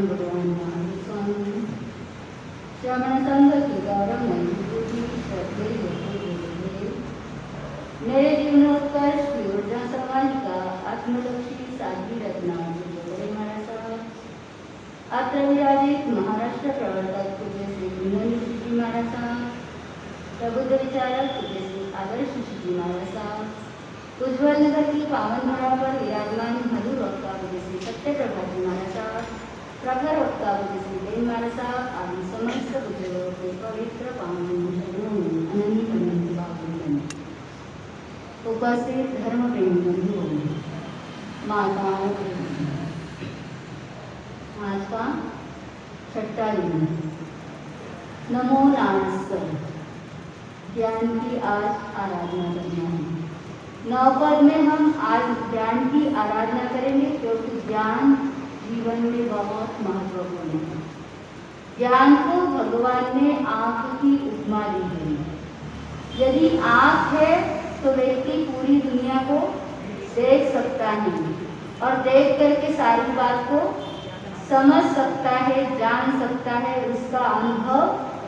भगवान महावीर स्वामी श्रवण संघ के गौरव मंजूरी श्रद्धे मेरे जीवनोत्कर्ष की ऊर्जा समाज का आत्मलक्षी साधी रत्ना महाराज साहब अत्र विराजित महाराष्ट्र प्रवर्तक पूज्य श्री विनोदी महाराज साहब प्रबुद्ध विचारक पूज्य श्री आदर्श जी महाराज साहब उज्ज्वल नगर की पावन धरा पर विराजमान मधुर वक्ता पूज्य श्री सत्यप्रभा जी महाराज साहब प्रखर वक्ता पूज्य श्री देव महाराज साहब आदि समस्त पूज्य के पवित्र पावन अनंत अनंत भावना उपस्थित धर्म प्रेम बंधुओं माताओं आज का छठा दिन नमो नारायण ज्ञान की आज आराधना करना है। नवपद में हम आज ज्ञान की आराधना करेंगे क्योंकि ज्ञान जीवन में बहुत महत्वपूर्ण है। ज्ञान को भगवान ने आँख की उपमा दी है। यदि आँख है तो व्यक्ति पूरी दुनिया को देख सकता है और देख करके सारी बात को समझ सकता है, जान सकता है, उसका अनुभव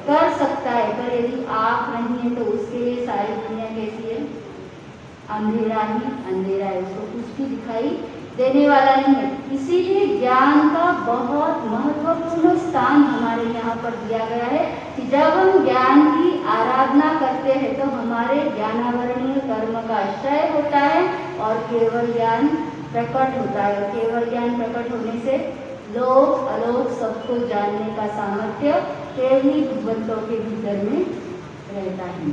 कर सकता है। पर यदि आँख नहीं है तो उसके लिए सारी दुनिया कैसी है? अंधेरा ही अंधेरा है, उसको कुछ भी दिखाई देने वाला नहीं है। इसीलिए ज्ञान का बहुत महत्वपूर्ण स्थान हमारे यहाँ पर दिया गया है कि जब हम ज्ञान की आराधना करते हैं तो हमारे ज्ञानावरणीय कर्म का क्षय होता है और केवल ज्ञान प्रकट होता है। केवल ज्ञान प्रकट होने से लोक अलोक सबको जानने का सामर्थ्य केवल भगवंतों के भीतर में रहता है।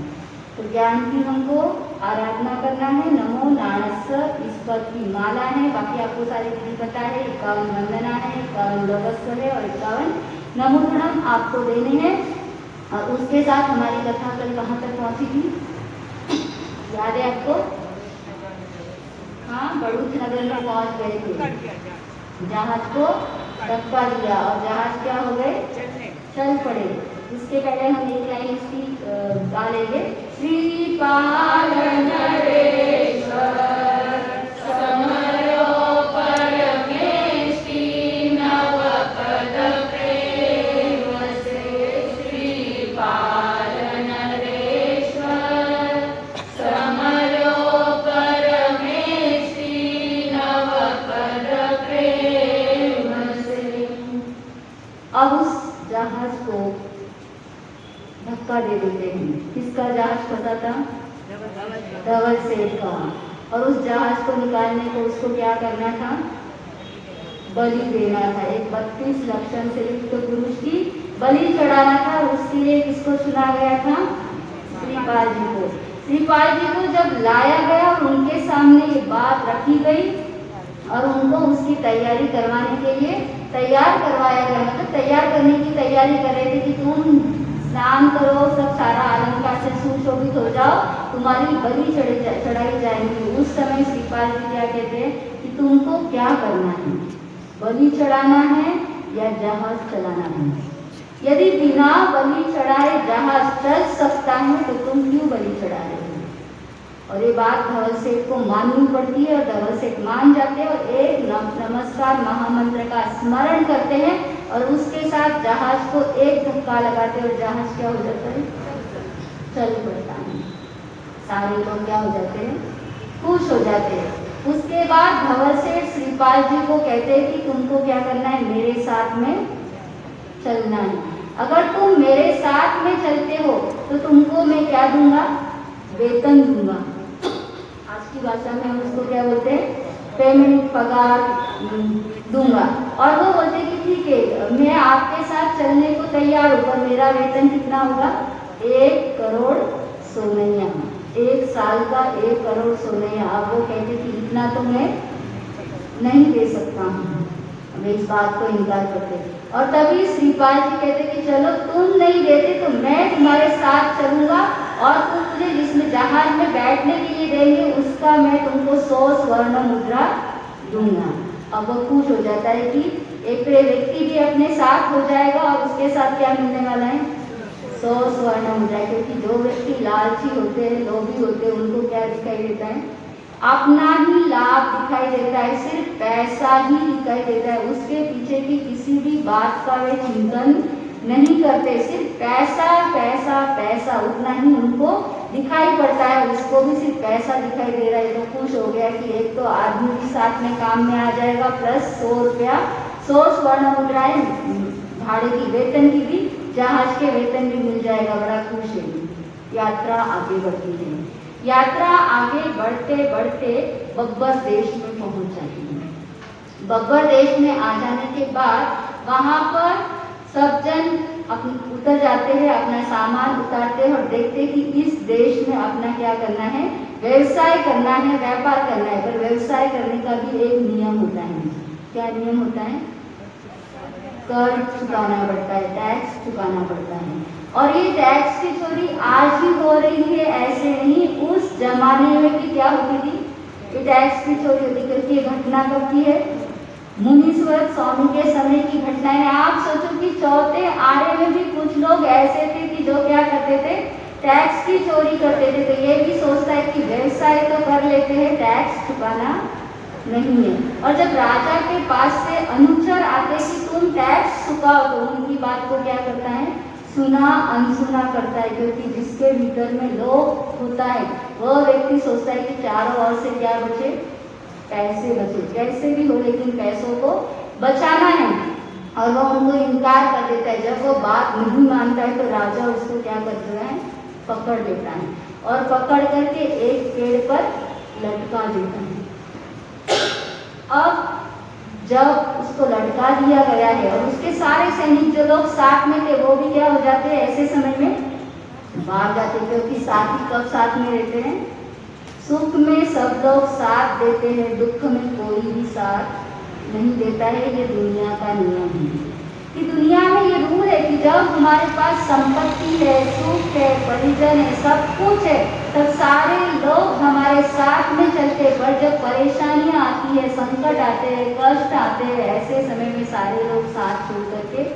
तो ज्ञान की हमको आराधना करना है। नमो नारायण इस पद की माला है, बाकी आपको सारी विधि पता है। 51 वंदना है, 51 नमस्ते है और 51 नमो प्रणाम आपको देने हैं। और उसके साथ हमारी कथा कल कहाँ तक पहुँची थी याद है आपको? हाँ, बड़ूच नगर में पहुँच गए थे। जहाज को धक्का दिया और जहाज क्या हो गए? चल पड़े। इसके पहले हम एक लाइन इसकी गा लेंगे। श्रीपाल नरेश्वर समरो परमेष्टि नवपद प्रेम से। श्रीपाल नरेश्वर समरो परमेष्टि नवपद प्रेम से। अब उस जहाज को धक्का दे देते हैं। किसका जहाज फंसा था? धवल सेठ का। और उस जहाज को निकालने को उसको क्या करना था? बलि देना था। एक 32 लक्षण से युक्त पुरुष की बलि चढ़ाना था। उसके लिए किसको चुना गया था? श्रीपाल जी को। श्रीपाल जी को जब लाया गया और उनके सामने ये बात रखी गई और उनको उसकी तैयारी करवाने के लिए तैयार करवाया गया। मतलब तैयार करने की तैयारी कर रहे थे कि तुम स्नान करो, सब सारा अलंकार से सुशोभित हो जाओ, तुम्हारी बलि चढ़ाई जाएगी। उस समय श्रीपाल जी क्या कहते हैं कि तुमको क्या करना है? बलि चढ़ाना है या जहाज चलाना है? यदि बिना बलि चढ़ाए जहाज चल सकता है तो तुम क्यों बलि चढ़ा रहे हो? और ये बात धवल सेठ को माननी पड़ती है और धवल सेठ मान जाते हैं और एक नमस्कार महामंत्र का स्मरण करते हैं और उसके साथ जहाज को एक धक्का लगाते और जहाज क्या हो जाता है? चल पड़ता है। सारे लोग क्या हो जाते हैं? खुश हो जाते हैं। उसके बाद धवल सेठ श्रीपाल जी को कहते हैं कि तुमको क्या करना है? मेरे साथ में चलना है। अगर तुम मेरे साथ में चलते हो तो तुमको मैं क्या दूंगा? वेतन दूंगा। आज की भाषा में हम उसको क्या बोलते हैं? पेमेंट, पगार दूंगा। और वो बोलते कि ठीक है, मैं आपके साथ चलने को तैयार हूँ, पर मेरा वेतन कितना होगा? 1 करोड़ सोनैया। 1 साल का 1 करोड़ सोनैया। अब वो कहते कि इतना तो मैं नहीं दे सकता हूँ। वे इस बात को इनकार करते और तभी श्रीपाल जी कहते कि चलो तुम नहीं देते तो मैं तुम्हारे साथ चलूंगा और तुम मुझे जिसमें जहाज में बैठने के लिए देंगे उसका मैं तुमको 100 स्वर्ण मुद्रा दूंगा। अब वो खुश हो जाता है कि एक व्यक्ति भी अपने साथ हो जाएगा और उसके साथ क्या मिलने वाला है? 100 स्वर्ण मुद्रा। क्योंकि जो व्यक्ति लालची होते हैं, लोभी होते हैं, उनको क्या दिखाई देता है? अपना ही लाभ दिखाई देता है, सिर्फ पैसा ही दिखाई देता है। उसके पीछे की किसी भी बात का वे चिंतन नहीं करते, सिर्फ पैसा पैसा पैसा उतना ही उनको दिखाई पड़ता है। उसको भी सिर्फ पैसा दिखाई दे रहा है तो खुश हो गया कि एक तो आदमी भी साथ में काम में आ जाएगा, प्लस 100 रुपया 100 स्वर्ण मुद्राएं भाड़े की, वेतन की भी, जहाज के वेतन भी मिल जाएगा। बड़ा खुश है। यात्रा आगे बढ़ती है। यात्रा आगे बढ़ते बढ़ते बब्बर देश में पहुंच जाती है। बब्बर देश में आ जाने के बाद वहां पर सब जन उतर जाते हैं, अपना सामान उतारते हैं और देखते हैं कि इस देश में अपना क्या करना है, व्यवसाय करना है, व्यापार करना है। पर व्यवसाय करने का भी एक नियम होता है। क्या नियम होता है? कर चुकाना पड़ता है, टैक्स चुकाना पड़ता है। और ये टैक्स की चोरी आज भी हो रही है, ऐसे नहीं। उस जमाने में भी क्या होती थी? ये टैक्स की चोरी होती, क्योंकि ये घटना कब की है? मुनीश्वर स्वामी के समय की घटना है। आप सोचो कि चौथे आरे में भी कुछ लोग ऐसे थे कि जो क्या करते थे? टैक्स की चोरी करते थे। तो ये भी सोचता है कि व्यवसाय तो कर लेते हैं, टैक्स चुकाना नहीं है। और जब राजा के पास से अनुचर आते कि तुम टैक्स चुकाओ, तो उनकी बात को क्या करता है? सुना अनसुना करता है, क्योंकि जिसके भीतर में लोभ होता है वह व्यक्ति सोचता है कि चारों ओर से क्या बचे? पैसे बचे। कैसे भी हो लेकिन पैसों को बचाना है। और वह उनको इनकार कर देता है। जब वो बात नहीं मानता है तो राजा उसको क्या करता है? पकड़ लेता है और पकड़ करके एक पेड़ पर लटका देता है। अब जब उसको लटका दिया गया है और उसके सारे सैनिक जो लोग साथ में थे वो भी क्या हो जाते हैं? ऐसे समय में भाग जाते, क्योंकि साथी कब साथ में रहते हैं? सुख में सब लोग साथ देते हैं, दुख में कोई भी साथ नहीं देता है। ये दुनिया का नियम है कि दुनिया में ये रूल है कि जब हमारे पास संपत्ति है, सुख है, परिजन है, सब कुछ है, तब सारे लोग हमारे साथ में चलते। पर जब परेशानियां आती है, संकट आते हैं, कष्ट आते हैं, ऐसे समय में सारे लोग साथ छोड़ करके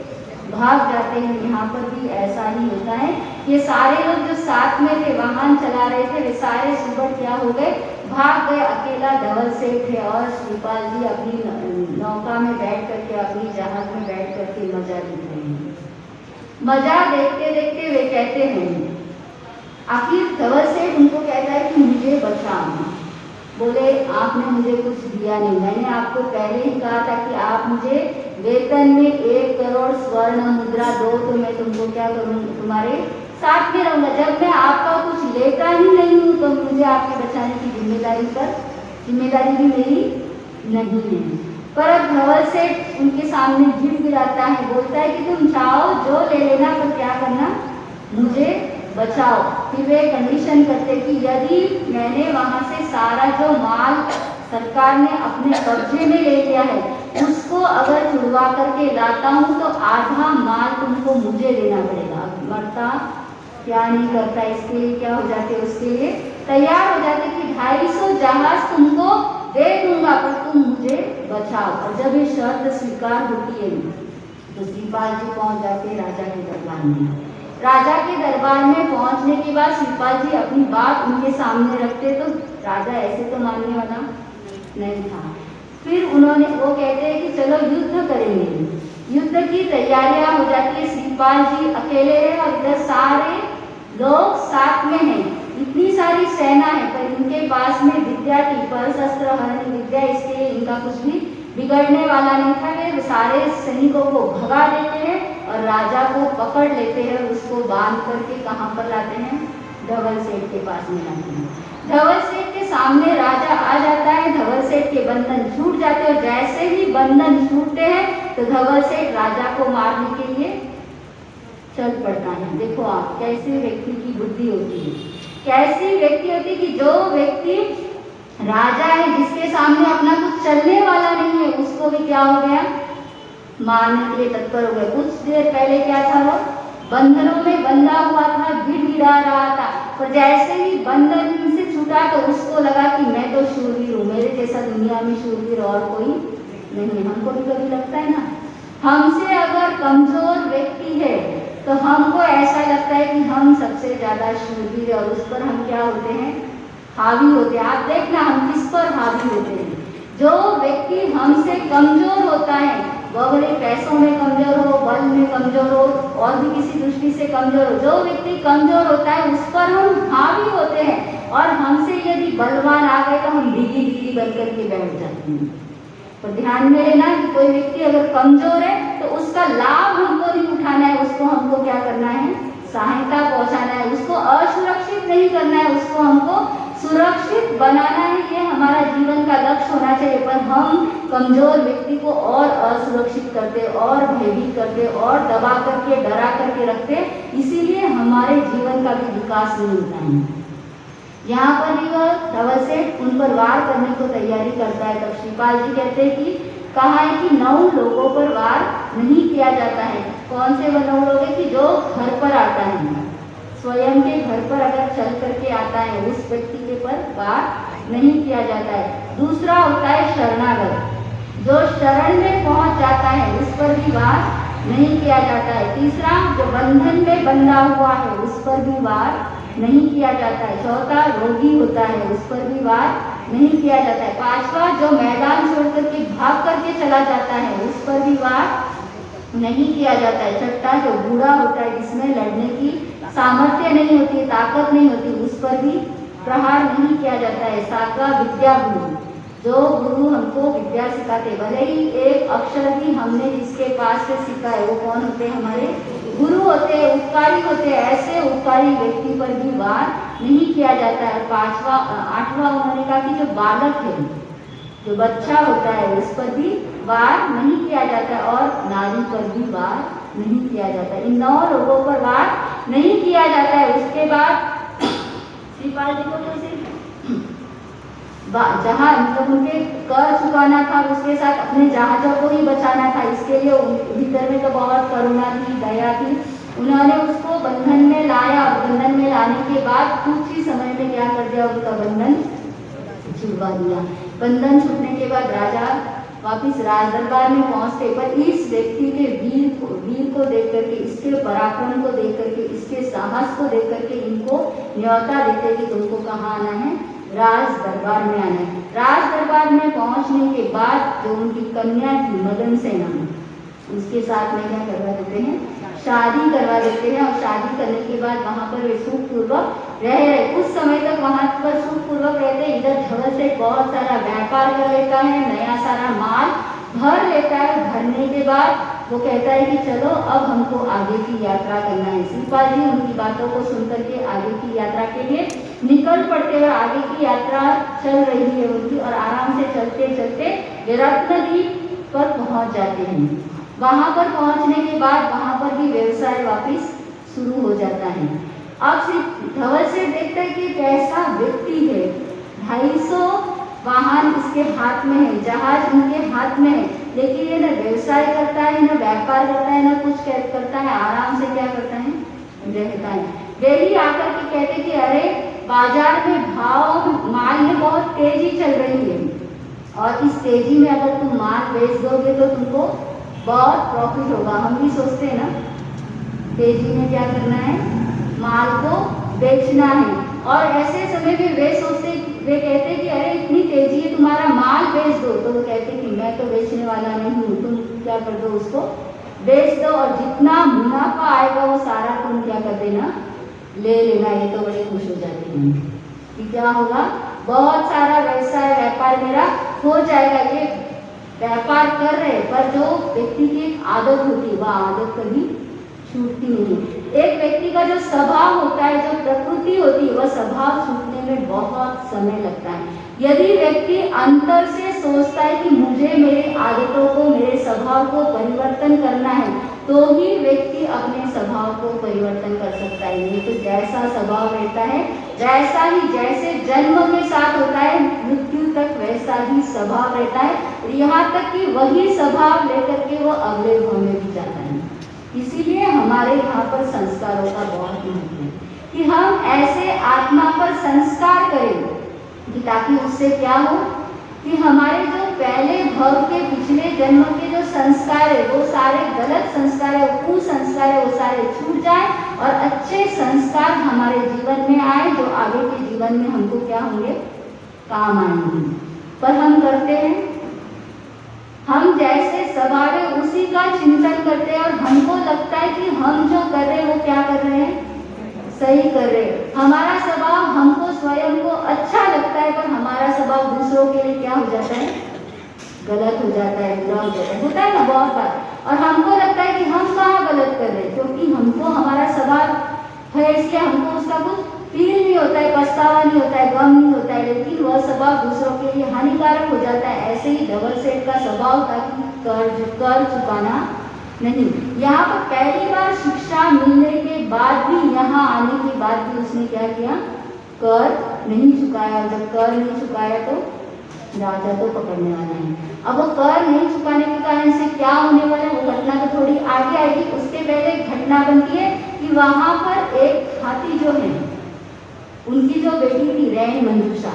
भाग जाते हैं। यहाँ पर भी ऐसा ही होता है। ये सारे लोग जो साथ में थे, वाहन चला रहे थे, वे सारे सुबह क्या हो गए? भाग गए। अकेला धवल सेठ है और श्रीपाल जी अपनी नौका में बैठ करके, अपनी जहाज में बैठ करके मजा ले रहे हैं। मजा देखते देखते वे कहते हैं, आखिर धवल सेठ उनको कहता है कि मुझे बचाओ। बोले आपने मुझे कुछ दिया नहीं, मैंने आपको पहले ही कहा था कि आप मुझे वेतन में 1 करोड़ स्वर्ण मुद्रा दो तो मैं तुमको क्या करूँगा? तुम्हारे साथ में रहूंगा। जब मैं आपका कुछ लेता ही नहीं हूँ तो मुझे आपके बचाने की जिम्मेदारी भी मेरी नहीं है। पर अब धवल सेठ उनके सामने गिड़गिड़ाता है, बोलता है कि तुम चाहो जो ले लेना, पर क्या करना? मुझे बचाओ। फिर वे कंडीशन करते कि यदि मैंने वहां से सारा जो माल सरकार ने अपने कब्जे में ले लिया है उसको अगर छुड़वा करके लाता हूँ तो आधा माल तुमको मुझे देना पड़ेगा। मरता क्या नहीं करता, इसके लिए क्या हो जाते? उसके लिए तैयार हो जाते कि 250 जहाज तुमको दे दूंगा, पर तुम मुझे बचाओ। और जब ये शर्त स्वीकार होती है तो श्रीपाल जी पहुंच जाते राजा के दरबार में। राजा के दरबार में पहुंचने के बाद श्रीपाल जी अपनी बात उनके सामने रखते तो राजा ऐसे तो मानने वाला नहीं था। फिर वो कहते हैं कि चलो युद्ध करेंगे। युद्ध की तैयारियां हो जाती है। श्रीपाल जी अकेले हैं और इधर सारे लोग साथ में हैं। इतनी सारी सेना है पर इनके पास में विद्या टिपर शस्त्र हरण विद्या, इसके इनका कुछ भी बिगड़ने वाला नहीं था। वे सारे सैनिकों को भगा देते हैं और राजा को पकड़ लेते हैं। उसको बांध करके कहाँ पर लाते हैं? धवल सेठ के पास में लाते हैं। धवल सेठ के सामने राजा आ जाता है। धवल सेठ के बंधन छूट जाते हैं और जैसे ही बंधन छूटते हैं तो धवल सेठ राजा को मारने के लिए चल पड़ता है। देखो आप कैसे व्यक्ति की बुद्धि होती है, कैसी व्यक्ति होती है कि जो व्यक्ति राजा है, जिसके सामने अपना कुछ चलने वाला नहीं है, उसको भी क्या हो गया? मारने के लिए तत्पर हो गए। कुछ देर पहले क्या था? वो बंधनों में बंधा हुआ था, गिड़गिड़ा रहा था, पर जैसे ही बंधन से छूटा तो उसको लगा कि मैं तो शूरवीर हूँ, मेरे जैसा दुनिया में शूरवीर और कोई नहीं। हमको भी कभी लगता है ना, हमसे अगर कमजोर व्यक्ति है तो हमको ऐसा लगता है कि हम सबसे ज्यादा शूरवीर है और उस पर हम क्या होते हैं? हावी होते हैं। आप देखना हम किस पर हावी होते हैं? जो व्यक्ति हमसे कमजोर होता है वह भले पैसों में कमजोर हो, बल में कमजोर हो और भी किसी दृष्टि से कमजोर हो, जो व्यक्ति कमजोर होता है उस पर हम हावी होते हैं और हमसे यदि बलवान आ गए तो हम ढीली ढीली बन करके बैठ जाते हैं। पर ध्यान में लेना कि कोई व्यक्ति अगर कमजोर है तो उसका लाभ हमको नहीं उठाना है, उसको हमको क्या करना है, सहायता पहुंचाना है, उसको असुरक्षित नहीं करना है, उसको हमको सुरक्षित बनाना है। ये हमारा जीवन का लक्ष्य होना चाहिए। पर हम कमजोर व्यक्ति को और असुरक्षित करते, और भयभीत करते, और दबा करके डरा करके रखते, इसीलिए हमारे जीवन का भी विकास नहीं होता है। यहाँ पर भी वह धवल सेठ उन पर वार करने को तैयारी करता है। तब श्रीपाल जी कहते हैं कि कहा है कि 9 लोगों पर वार नहीं किया जाता है। कौन से वह 9 लोग हैं कि जो घर पर आता है, स्वयं के घर पर अगर चल करके आता है उस व्यक्ति के पर वार नहीं किया जाता है। दूसरा होता है शरणागत, जो शरण में पहुंच जाता है उस पर भी वार नहीं किया जाता है। तीसरा जो बंधन में बंधा हुआ है उस पर भी वार नहीं किया जाता है। चौथा रोगी होता है उस पर भी वार नहीं किया जाता है। पांचवा जो मैदान छोड़ करके भाग करके चला जाता है उस पर भी वार नहीं किया जाता है। छठा जो बूढ़ा होता है जिसमें लड़ने की सामर्थ्य नहीं होती, ताकत नहीं होती, उस पर भी प्रहार नहीं किया जाता है। सातवां विद्या गुरु, जो गुरु हमको विद्या सिखाते, भले ही एक अक्षर भी हमने जिसके पास से सीखा है वो कौन होते हैं, हमारे गुरु होते हैं, उपकारी होते हैं। ऐसे उपकारी व्यक्ति पर भी वार नहीं किया जाता है। आठवां उन्होंने कहा कि जो बालक है, जो बच्चा होता है उस पर भी वार नहीं किया जाता है और नारी पर भी वार नहीं किया जाता है। इन 9 लोगों पर वार नहीं किया जाता है। उसके बाद श्रीपाल जी को तो सिर्फ जहाँ मतलब उनके कर चुकाना था, उसके साथ अपने जहाजों को ही बचाना था। इसके लिए भीतर में तो बहुत करुणा थी, दया थी। उन्होंने उसको बंधन में लाया और बंधन में लाने के बाद कुछ ही समय में क्या कर दिया, उनका बंधन छुड़वा दिया। बंधन छूटने के बाद राजा वापिस राज दरबार में पहुंचते, पर इस व्यक्ति के वीर को देख करके, इसके पराक्रम को देख करके, इसके साहस को देख करके इनको न्योता देते कि तुमको कहाँ आना है, राज दरबार में आना है। राज दरबार में पहुंचने के बाद जो उनकी कन्या थी मदन सेना, उसके साथ में क्या करवा देते हैं, शादी करवा देते हैं। और शादी करने के बाद वहाँ पर वे सुखपूर्वक रह रहे। कुछ समय तक वहाँ पर सुखपूर्वक रहते। इधर धवल से बहुत सारा व्यापार कर लेता है, नया सारा माल भर लेता है। भरने के बाद वो कहता है कि चलो अब हमको आगे की यात्रा करना है। श्रीपाल जी उनकी बातों को सुनकर के आगे की यात्रा के लिए निकल पड़ते हैं। आगे की यात्रा चल रही है उनकी, और आराम से चलते चलते वे रत्नद्वीप पर पहुंच जाते हैं। वहां पर पहुंचने के बाद वहां पर भी व्यवसाय वापिस शुरू हो जाता है। अब सिर्फ धवल से देखते हैं कि कैसा व्यक्ति है, 250 वाहन इसके हाथ में है, जहाज उनके हाथ में है, लेकिन ये न व्यवसाय करता है, न व्यापार करता है, न कुछ करता है, आराम से क्या करता है, रहता है। वे ही आकर के कहते कि अरे बाजार में भाव माल में बहुत तेजी चल रही है, और इस तेजी में अगर तुम माल बेच दोगे तो तुमको बहुत प्रॉफिट होगा। हम भी सोचते हैं ना, तेजी में क्या करना है, माल को बेचना है। और ऐसे समय में वे कहते कि अरे इतनी तेजी है, तुम्हारा माल बेच दो। तो वो कहते कि मैं तो बेचने वाला नहीं हूँ, तुम क्या कर दो, उसको बेच दो, और जितना मुनाफा आएगा वो सारा तुम क्या कर देना, ले लेना। ये तो बड़े खुश हो जाते हैं कि क्या होगा, बहुत सारा व्यवसाय व्यापार मेरा हो जाएगा। ये व्यापार कर रहे, पर जो व्यक्ति की एक आदत होती है वह आदत कभी छूटती नहीं। एक व्यक्ति का जो स्वभाव होता है, जो प्रकृति होती है, वह स्वभाव छूटने में बहुत समय लगता है। यदि व्यक्ति अंतर से सोचता है कि मुझे मेरे आदतों को, मेरे स्वभाव को परिवर्तन करना है, तो ही व्यक्ति अपने स्वभाव को परिवर्तन कर सकता है। नहीं तो जैसा स्वभाव रहता है वैसा ही, जैसे जन्म के साथ होता है मृत्यु तक वैसा ही स्वभाव रहता है। यहाँ तक कि वही स्वभाव लेकर के वो अगले भाव में भी जाता है। इसीलिए हमारे यहाँ पर संस्कारों का बहुत महत्व है कि हम ऐसे आत्मा पर संस्कार करें कि ताकि उससे क्या हो कि हमारे जो पहले भव के पिछले जन्म के जो संस्कार है, वो सारे गलत संस्कार है, कुसंस्कार है, वो सारे छूट जाए और अच्छे संस्कार हमारे जीवन में आए, जो आगे के जीवन में हमको क्या होंगे, काम आएंगे। पर हम करते हैं हम जैसे स्वभाव है उसी का चिंतन करते हैं और हमको लगता है कि हम जो कर रहे हैं वो क्या कर रहे हैं, सही कर रहे हैं। हमारा स्वभाव हमको स्वयं को अच्छा लगता है, पर हमारा स्वभाव दूसरों के लिए क्या हो जाता है, गलत हो जाता है, बुरा हो जाता है, होता है ना बहुत बार। और हमको लगता है कि हम कहाँ गलत कर रहे हैं, क्योंकि हमको हमारा स्वभाव है इसलिए हमको उसका कुछ फील नहीं होता है, पछतावा नहीं होता है, गम नहीं होता है, लेकिन वह स्वभाव दूसरों के लिए हानिकारक हो जाता है। ऐसे ही डबल सेट का स्वभाव था कि कर चुकाना नहीं। यहाँ पर पहली बार शिक्षा मिलने के बाद भी, यहाँ आने के बाद भी उसने क्या किया, कर नहीं चुकाया। जब कर नहीं चुकाया तो राजा तो पकड़ने वाला है। अब वो कर नहीं चुकाने के कारण से क्या होने वाला है, वो घटना तो थोड़ी आगे आएगी। उसके पहले घटना बनती है कि वहां पर एक हाथी जो है, उनकी जो बेटी थी रैन मंजूषा,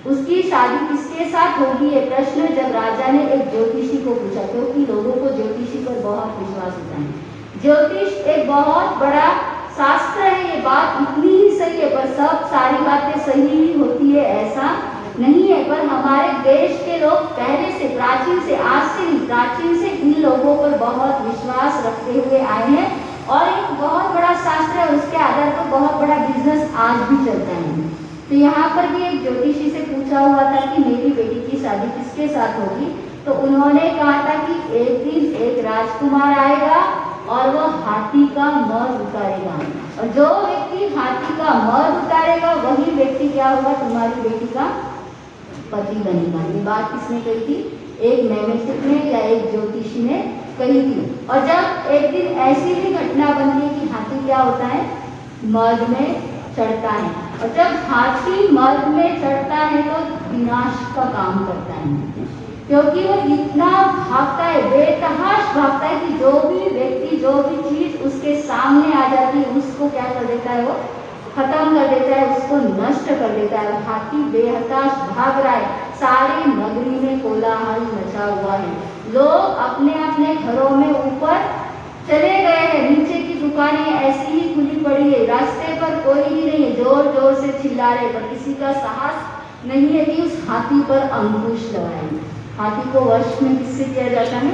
उसकी शादी किसके साथ होगी, ये प्रश्न जब राजा ने एक ज्योतिषी को पूछा, क्योंकि लोगों को ज्योतिषी पर बहुत विश्वास होता है। ज्योतिष एक बहुत बड़ा शास्त्र है, ये बात इतनी ही सही है, पर सब सारी बातें सही ही होती है ऐसा नहीं है। पर हमारे देश के लोग पहले से, प्राचीन से, आज से नहीं, प्राचीन से इन लोगों पर बहुत विश्वास रखते हुए आए हैं और एक बहुत बड़ा शास्त्र है, उसके आधार पर बहुत बड़ा बिजनेस आज भी चलता है। तो यहाँ पर भी एक ज्योतिषी से पूछा हुआ था कि मेरी बेटी की शादी किसके साथ होगी, तो उन्होंने कहा था कि एक दिन एक राजकुमार आएगा और वो हाथी का मर्द उतारेगा, और जो व्यक्ति हाथी का मर्द उतारेगा वही व्यक्ति क्या होगा, तुम्हारी बेटी का पति बनेगा। ये बात किसने कही थी, एक मैमेटिक ने या एक ज्योतिषी ने कही थी। और जब एक दिन ऐसी भी घटना बनती है कि हाथी क्या होता है, मर्द में चढ़ता है, और जब हाथी मर्द में चढ़ता है तो विनाश का काम करता है, क्योंकि वो इतना भागता है, बेतहाश भागता है कि जो भी व्यक्ति, जो भी चीज उसके सामने आ जाती है उसको क्या कर देता है, वो खत्म कर देता है, उसको नष्ट कर देता है। हाथी बेहताश भाग रहा है, सारी नगरी में कोलाहल मचा हुआ है, लोग अपने अपने घरों में ऊपर चले गए हैं, नीचे की दुकानें ऐसी ही खुली पड़ी है, रास्ते पर कोई ही नहीं है, जोर जोर से चिल्ला रहे, पर किसी का साहस नहीं है कि उस हाथी पर अंकुश लगाए। हाथी को वश में किससे किया जाता है,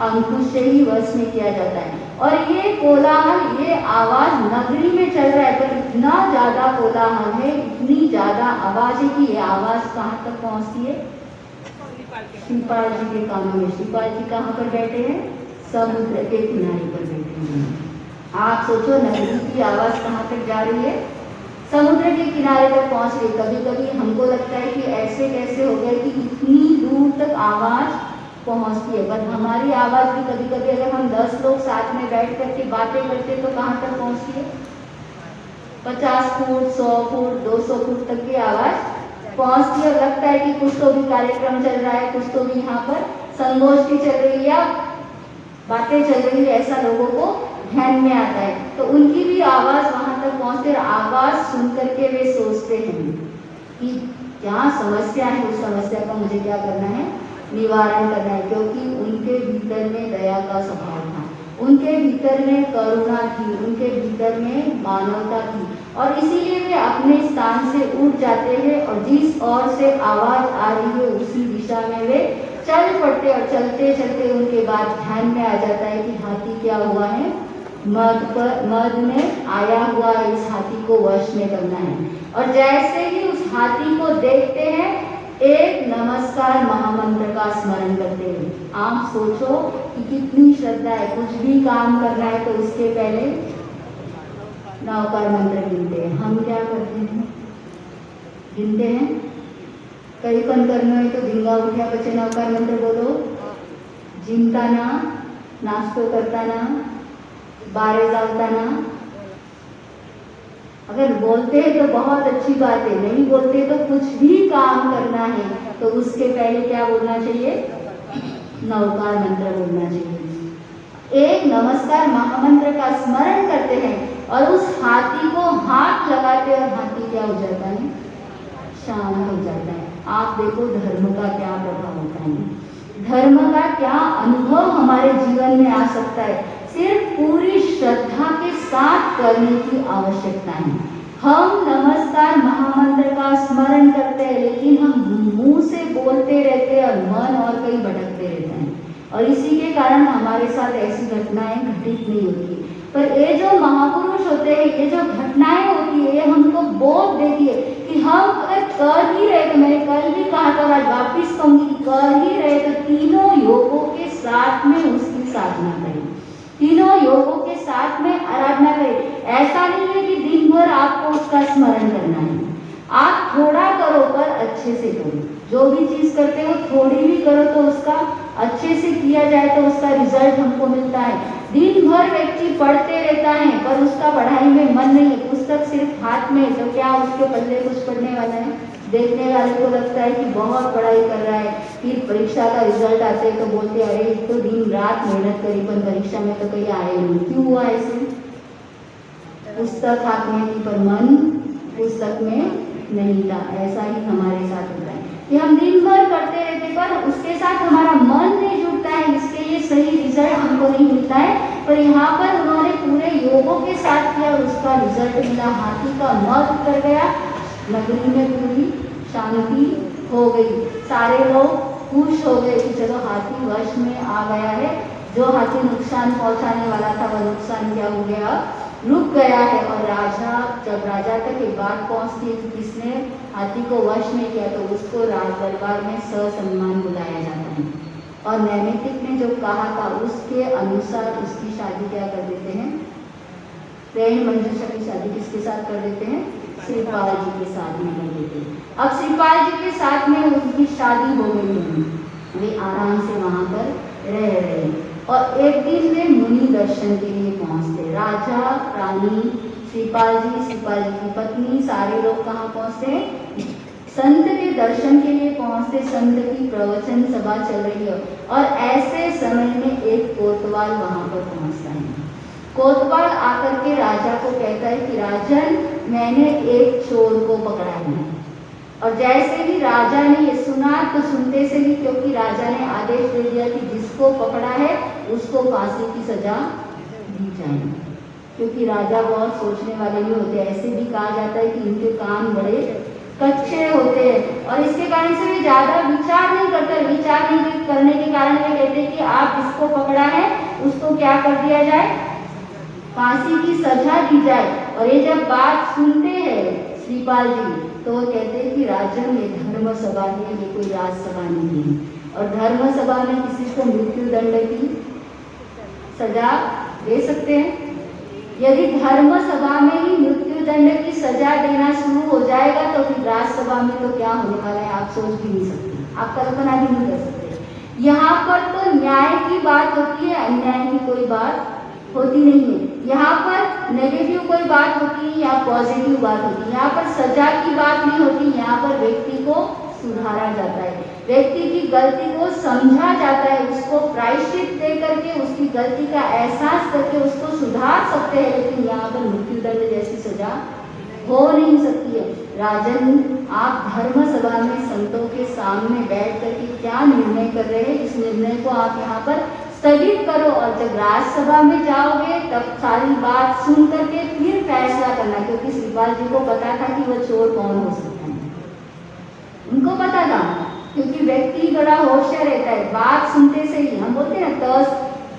अंकुश से ही वश में किया जाता है। और ये कोलाहल, ये आवाज नगरी में चल रहा है, पर इतना ज्यादा कोलाहल है, इतनी ज्यादा आवाज है कि ये आवाज कहाँ तक पहुंचती है, शिवपाल जी के कानों में। शिवपाल जी कहाँ पर बैठे हैं, समुद्र के किनारे पर बैठे हैं। आप सोचो नगरी की आवाज कहाँ तक जा रही है, समुद्र के किनारे तक पहुंच गई। कभी कभी हमको लगता है कि ऐसे कैसे हो गया कि इतनी दूर तक आवाज पहुंचती है, पर हमारी आवाज भी कभी कभी अगर हम 10 लोग साथ में बैठ करके बातें करते तो कहाँ तक पहुंचती है, 50 फुट, 100 फुट, 200 फुट तक की आवाज पहुंचती है। लगता है कि कुछ तो भी कार्यक्रम चल रहा है, कुछ तो भी यहाँ पर संगोष्ठी चल रही है, बातें चल रही है, ऐसा लोगों को ध्यान में आता है। तो उनकी भी आवाज वहां तक पहुंचती है, आवाज सुन करके वे सोचते हैं कि क्या समस्या है, उस समस्या का मुझे क्या करना है, निवारण करना है, क्योंकि उनके भीतर में दया का स्वभाव था, उनके भीतर में करुणा थी, उनके भीतर में मानवता थी, और इसीलिए वे अपने स्थान से उठ जाते हैं और जिस ओर से आवाज आ रही है उसी दिशा में वे चल पड़ते, और चलते चलते उनके बाद ध्यान में आ जाता है कि हाथी क्या हुआ है, मर्द में आया हुआ इस हाथी को वश में करना है। और जैसे ही उस हाथी को देखते हैं, एक नमस्कार महामंत्र का स्मरण करते हैं। आप सोचो कि कितनी श्रद्धा है, कुछ भी काम करना है तो उसके पहले नवकार मंत्र गिनते हैं। हम क्या करते हैं, गिनते हैं, कई पण करना है तो धिंगा उठ्या पछी नवकार मंत्र बोलो, जिमताना, नाश्तो करताना, बारे जाताना। अगर बोलते हैं तो बहुत अच्छी बात है, नहीं बोलते तो कुछ भी काम करना है तो उसके पहले क्या बोलना चाहिए, नवकार मंत्र बोलना चाहिए। एक नमस्कार महामंत्र का स्मरण करते हैं और उस हाथी को हाथ लगाते और हाथी क्या हो जाता है, शांत हो जाता है। आप देखो धर्म का क्या प्रभाव होता है, धर्म का क्या अनुभव हमारे जीवन में आ सकता है। सिर्फ पूरी श्रद्धा के साथ करने की आवश्यकता है। हम नमस्कार महामंत्र का स्मरण करते हैं, लेकिन हम मुंह से बोलते रहते हैं और मन और कहीं भटकते रहते हैं। और इसी के कारण हमारे साथ ऐसी घटनाएं घटित नहीं होती। पर ये जो महापुरुष होते हैं, ये जो घटनाएं होती है, ये हमको बोध देती है कि हम अगर कर ही रहे, तो मैंने कल भी कहा था, आज वापिस कहूंगी कि कर ही रहे तो तीनों योगों के साथ में उसकी साधना करें, तीनों योगों के साथ में आराधना करें। ऐसा नहीं है कि दिन भर आपको उसका स्मरण करना है, आप थोड़ा करो पर अच्छे से करो। जो भी चीज करते हो थोड़ी भी करो तो उसका अच्छे से किया जाए तो उसका रिजल्ट हमको मिलता है। दिन भर व्यक्ति पढ़ते रहता है पर उसका पढ़ाई में मन नहीं है, पुस्तक सिर्फ हाथ में, तो क्या उसके पल्ले कुछ पढ़ने वाला है? देखने वाले को लगता है कि बहुत पढ़ाई कर रहा है, फिर परीक्षा का रिजल्ट आते हैं तो बोलते अरे एक तो दिन रात मेहनत करी पर परीक्षा में तो कहीं आए नहीं। क्यों हुआ ऐसे? पुस्तक हाथ में थी पर मन पुस्तक में नहीं था। ऐसा ही हमारे साथ होता है कि हम दिन भर करते रहते पर उसके साथ हमारा मन नहीं जुड़ता है, इसके लिए सही रिजल्ट हमको नहीं मिलता है। पर यहाँ पर उन्होंने पूरे योगों के साथ किया और उसका रिजल्ट मिला। हाथी का मद कर गया, नगरी में पूरी शांति हो गई, सारे लोग खुश हो गए कि चलो हाथी वश में आ गया है, जो हाथी नुकसान पहुंचाने वाला था वह नुकसान क्या हो गया, रुक गया है। और राजा, जब राजा तक एक बात पहुंचती है कि किसने हाथी को वश में किया तो उसको राज दरबार में ससम्मान बुलाया जाता है। और नैमित्तिक ने जो कहा था उसके अनुसार उसकी शादी क्या कर देते हैं, प्रेम मंजूषा की शादी किसके साथ कर देते हैं? श्रीपाल जी के साथ में कर देते हैं। अब श्रीपाल जी के साथ में उनकी शादी हो गई है, वे आराम से वहां पर रह रहे हैं। और एक दिन वे मुनि दर्शन के लिए पहुंचते, राजा, रानी, श्रीपाल जी की पत्नी, सारे लोग कहाँ पहुंचते हैं? संत के दर्शन के लिए पहुंचते। संत की प्रवचन सभा चल रही है और ऐसे समय में एक कोतवाल वहां पर पहुंचता है। कोतवाल आकर के राजा को कहता है कि राजन, मैंने एक चोर को पकड़ा है। और जैसे ही राजा ने ये सुना तो सुनते से ही, क्योंकि राजा ने आदेश दे दिया कि जिसको पकड़ा है उसको फांसी की सजा दी जाए, क्योंकि राजा बहुत सोचने वाले नहीं होते। ऐसे भी कहा जाता है कि इनके कान बड़े कच्चे होते हैं और इसके कारण से वे ज्यादा विचार नहीं करते। विचार नहीं करने के कारण वे कहते हैं कि आप जिसको पकड़ा है उसको क्या कर दिया जाए, फांसी की सजा दी जाए। और ये जब बात सुनते हैं श्रीपाल जी तो वो कहते हैं कि राजन, ये धर्म सभा है, ये कोई राजसभा नहीं है। और धर्म सभा में किसी को मृत्यु दंड की सजा दे सकते हैं? यदि धर्म सभा में ही मृत्यु दंड की सजा देना शुरू हो जाएगा तो फिर राजसभा में तो क्या होने वाला है आप सोच भी नहीं सकते, आप कल्पना भी नहीं कर सकते। यहाँ पर तो न्याय की बात होती है, अन्याय की कोई बात होती नहीं है। यहाँ पर नेगेटिव कोई बात होती है या पॉजिटिव बात होती है। यहाँ पर सजा की बात नहीं होती, यहाँ पर व्यक्ति को सुधारा जाता है, व्यक्ति की गलती को समझा जाता है, उसको प्रायश्चित दे करके उसकी गलती का एहसास करके उसको सुधार सकते हैं। लेकिन यहाँ पर मृत्यु दंड जैसी सजा हो नहीं सकती है। राजन, आप धर्म सभा में संतों के सामने बैठ करके क्या निर्णय कर रहे हैं, इस निर्णय को आप यहाँ पर स्थगित करो और जब राज्यसभा में जाओगे तब सारी बात सुन करके फिर फैसला करना। क्योंकि श्रीपाल जी को पता था कि वह चोर कौन हो सकता है, उनको पता था, क्योंकि व्यक्ति बड़ा होशियार रहता है। बात सुनते से ही, हम बोलते हैं ना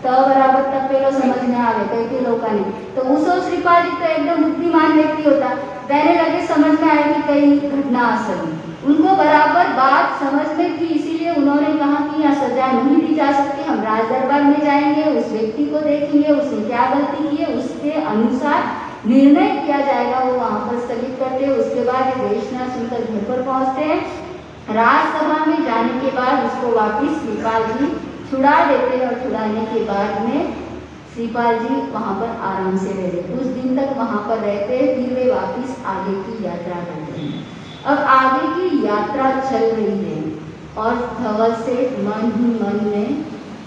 त बराबर तब पेलो समझ में आवे कई लोगों तो उसो श्रीपाल जी तो एकदम बुद्धिमान व्यक्ति होता, पहले लगे समझ में आए कि कई घटना असल उनको बराबर बात समझ में थी, इसीलिए उन्होंने कहा कि यहाँ सजा नहीं दी जा सकती, हम राज दरबार में जाएंगे, उस व्यक्ति को देखेंगे उसने क्या गलती की है, उसके अनुसार निर्णय किया जाएगा। वो वहां पर स्थगित करते हैं। उसके बाद देशना सुनकर घर पर पहुंचते हैं। राज्यसभा में जाने के बाद उसको वापिस श्रीपाल जी छुड़ा देते हैं और छुड़ाने के बाद में श्रीपाल जी वहां पर आराम से रहते, कुछ दिन तक वहां पर रहते, फिर वे वापिस आगे की यात्रा करते हैं। अब आगे की यात्रा चल रही है और धवल से मन ही मन में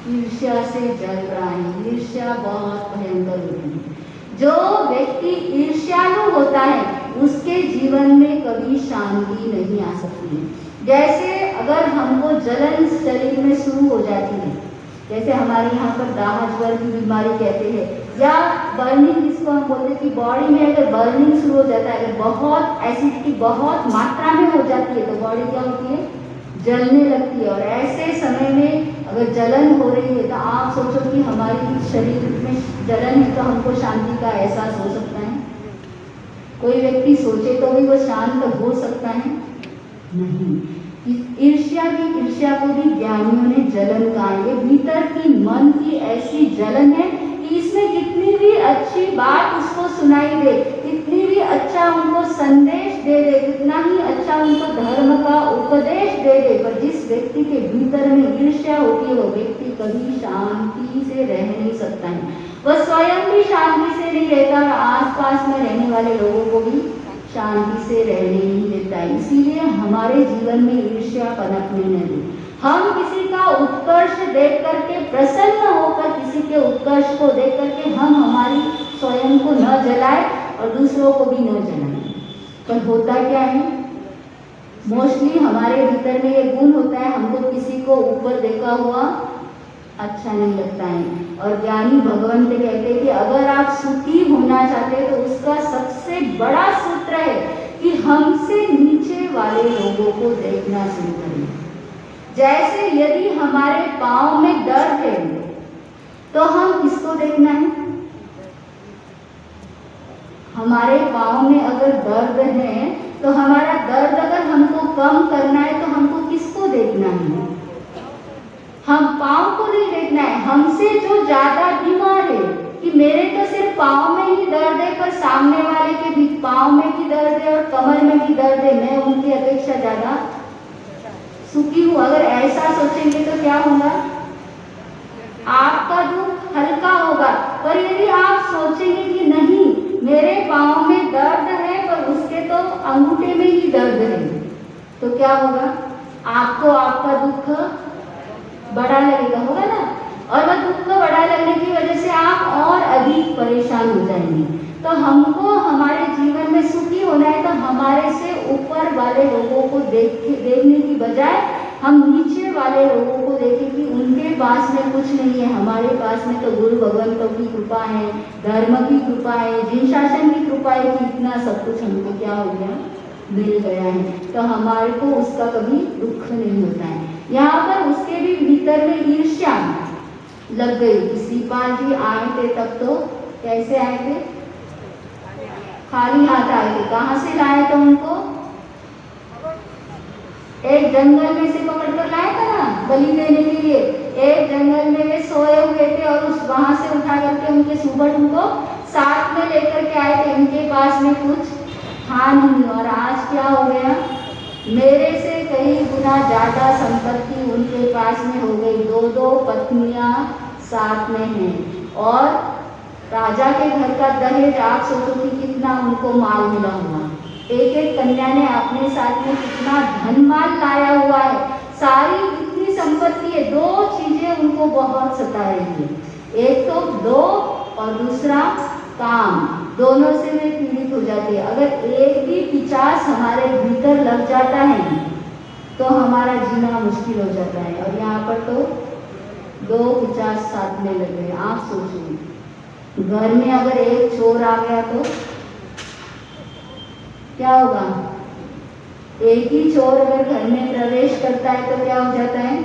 ईर्ष्या से जल रहा है। ईर्ष्या बहुत भयंकर होती है। जो व्यक्ति ईर्ष्यालु होता है उसके जीवन में कभी शांति नहीं आ सकती है। जैसे अगर हमको जलन शरीर में शुरू हो जाती है, जैसे हमारे यहाँ पर दाह ज्वर की बीमारी कहते हैं, या बर्निंग जिसको हम बोलते हैं कि बॉडी में अगर बर्निंग शुरू हो जाता है, अगर बहुत एसिडिटी बहुत मात्रा में हो जाती है तो बॉडी क्या होती है, जलने लगती है। और ऐसे समय में अगर जलन हो रही है तो आप सोचो कि हमारी शरीर में जलन है तो हमको शांति का एहसास हो सकता है? कोई व्यक्ति सोचे तो भी वो शांत हो सकता है? नहीं। ईर्ष्या को भी ज्ञानियों ने जलन कहा है। ये भीतर की मन की ऐसी जलन है कि इसमें कितनी भी अच्छी बात उसको सुनाई दे, कितनी भी अच्छा उनको संदेश दे दे, कितना ही अच्छा उनको धर्म का उपदेश दे दे, पर जिस व्यक्ति के भीतर में ईर्ष्या होती है वो व्यक्ति कभी शांति से रह नहीं सकता है। वह स्वयं भी शांति से नहीं रहता और आसपास में रहने वाले लोगों को भी शांति से रहने नहीं देता है। इसीलिए हमारे जीवन में ईर्ष्या पनपने न दे। हम किसी का उत्कर्ष देख करके प्रसन्न होकर किसी के उत्कर्ष को देख करके हम हमारी स्वयं को न जलाए और दूसरों को भी न जलाए। पर होता क्या है, मोस्टली हमारे भीतर में ये गुण होता है, हमको किसी को ऊपर देखा हुआ अच्छा नहीं लगता है। और ज्ञानी भगवंत कहते हैं कि अगर आप सुखी होना चाहते हैं तो उसका सबसे बड़ा सूत्र है कि हमसे नीचे वाले लोगों को देखना शुरू करें। जैसे यदि हमारे पाँव में दर्द है तो हम किसको देखना है? हमारे पाँव में अगर दर्द है तो हमारा दर्द अगर हमको कम करना है तो हमको किसको देखना है? हम पाँव को नहीं देखना है। हमसे जो ज्यादा बीमार है कि मेरे तो सिर्फ पाँव में ही दर्द है पर सामने वाले के भी पाँव में भी दर्द है और कमर में भी दर्द है, मैं उनकी अपेक्षा ज्यादा सुखी हूँ। अगर ऐसा सोचेंगे तो क्या होगा? आपका दुख हल्का होगा। पर यदि आप सोचेंगे कि नहीं मेरे पाँव में दर्द है पर उसके तो अंगूठे में ही दर्द है, तो क्या होगा? आपको आपका दुख बड़ा लगेगा, होगा ना? और वह दुख को बड़ा लगने की वजह से आप और अधिक परेशान हो जाएंगे। तो हमको हमारे जीवन में सुखी होना है तो हमारे से ऊपर वाले लोगों को देखने की बजाय हम नीचे वाले लोगों को देखें कि उनके पास में कुछ नहीं है, हमारे पास में तो गुरु भगवंतों की कृपा है, धर्म की कृपा है, जिन शासन की कृपा है कि इतना सब कुछ हमको क्या हो गया, मिल गया है। तो हमारे को उसका कभी दुख नहीं होता है। यहाँ पर उसके भी भीतर में ईर्ष्या लग गई। श्रीपाल जी आए थे तब तो कैसे आए थे? खाली हाथ आए थे। कहाँ से लाए थे उनको? एक जंगल में से पकड़कर लाया था ना बलि देने के लिए। एक जंगल में वे सोए हुए थे और उस वहां से उठा करके उनके सुबह उनको साथ में लेकर के आए थे। उनके पास में कुछ था नहीं और आज क्या हो गया? मेरे से कई गुना ज्यादा संपत्ति उनके पास में हो गई। 2-2 पत्नियां साथ में हैं और राजा के घर का दहेज आप सोचो कि कितना उनको माल मिला हुआ। एक एक कन्या ने अपने साथ में कितना धन माल लाया हुआ है। सारी इतनी संपत्ति है। 2 चीजें उनको बहुत सता रही है, एक तो लोभ और दूसरा काम। दोनों से वे पीड़ित हो जाते हैं। अगर एक भी पिचास हमारे भीतर लग जाता है तो हमारा जीना मुश्किल हो जाता है। और यहाँ पर तो 2 पिचास साथ में लग गए। आप सोचिए घर में अगर एक चोर आ गया तो क्या होगा? एक ही चोर अगर घर में प्रवेश करता है तो क्या हो जाता है?